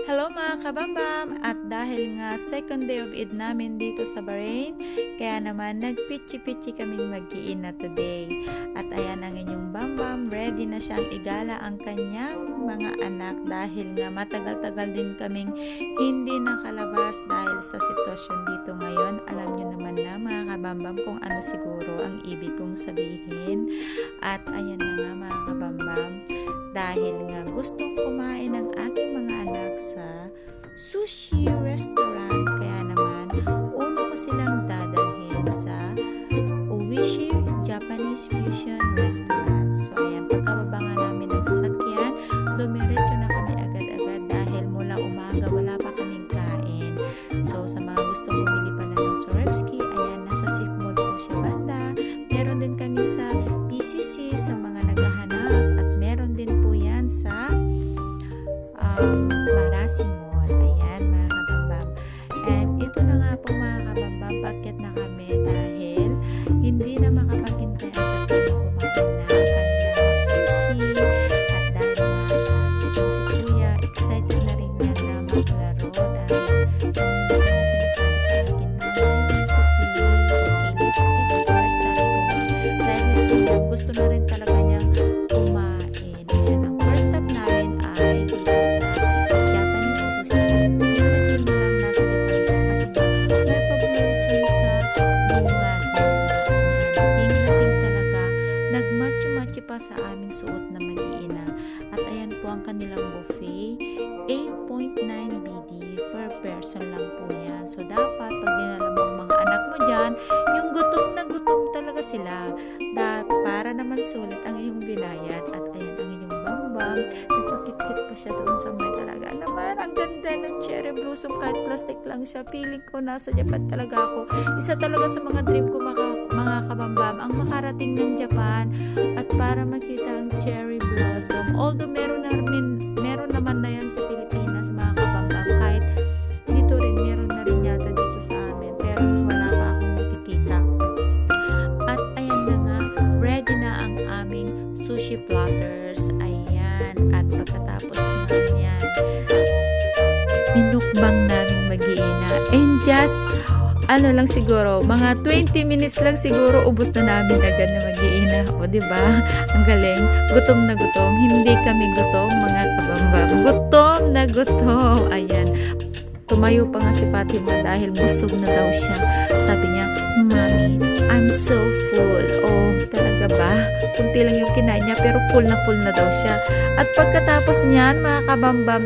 Hello mga kabambam! At dahil nga second day of Eid namin dito sa Bahrain, kaya naman nagpitchi-pitchi kaming mag-iina today. At ayan ang inyong bambam, ready na siyang igala ang kanyang mga anak dahil nga matagal-tagal din kaming hindi nakalabas dahil sa sitwasyon dito ngayon. Alam nyo naman na mga kabambam kung ano siguro ang ibig kong sabihin. At ayan na nga mga kabambam, dahil nga gustong kumain ng aking mga anak sa sushi restaurant, kaya naman uno ko silang dadalhin sa Oishi Japanese Fusion Restaurant. So ayan, pagkababa nga namin ng sasakyan, dumiretso na kami agad-agad dahil mula umaga wala pa kaming kain. So sa mga gusto bumili pa na ng Swarovski, ayan, nasa safe mode po siya banda. Meron din kami sa PCC sa mga naghahanap, at meron din po yan sa Marasi Mall. Ayan mga kabambam. And ito na nga po mga kabambam, bakit na kami dahil hindi na makapagintay ang tatlo kumain na kanilang sushi. At dahil itong si Kuya, excited na rin yan na maglaro dahil kanina ko na sinasabi sa akin na okay, let's eat first. Sabi ko nga, dahil siya gusto na rin talaga niyang kumain. Ayan, ang first stop namin ay dito sa Japanese cuisine. Tingnan lang natin ito kasi may pabulusin sa bungad. Tingnan talaga, nagmatchi-matchi pa sa aming suot na mag-iina. At ayan po ang kanilang buffet, 8.9 BD per person lang po yan. So dapat pag dinala mo ang mga anak mo dyan, yung gutom na gutom talaga sila. Para naman sulit ang iyong binayad. At ayan ang inyong bambam, nagpakit-kit pa siya doon sa may talaga naman. Ang ganda ng cherry blossom, kahit plastic lang siya. Feeling ko nasa Japan talaga ako. Isa talaga sa mga dream ko mga kabambam, ang makarating ng Japan at para makita ang cherry blossom. Although meron naman na yan sa Pilipinas mga kabambam, kahit dito rin meron na rin yata dito sa amin, pero wala pa akong makikita. At ayan na nga, ready na ang aming sushi platters. Ayan, at pagkatapos naman yan, minukbang namin mag-iina, and just ano lang siguro, mga 20 minutes lang siguro, ubos na namin agad na mag-iina. O diba? Ang galing. Gutom na gutom. Hindi kami gutom, mga kabambam. Gutom na gutom. Ayan. Tumayo pa nga si Fatima dahil busog na daw siya. Sabi niya, "Mommy, I'm so full." Oh, talaga ba? Kunti lang yung kinain niya, pero full na daw siya. At pagkatapos niyan, mga kabambam,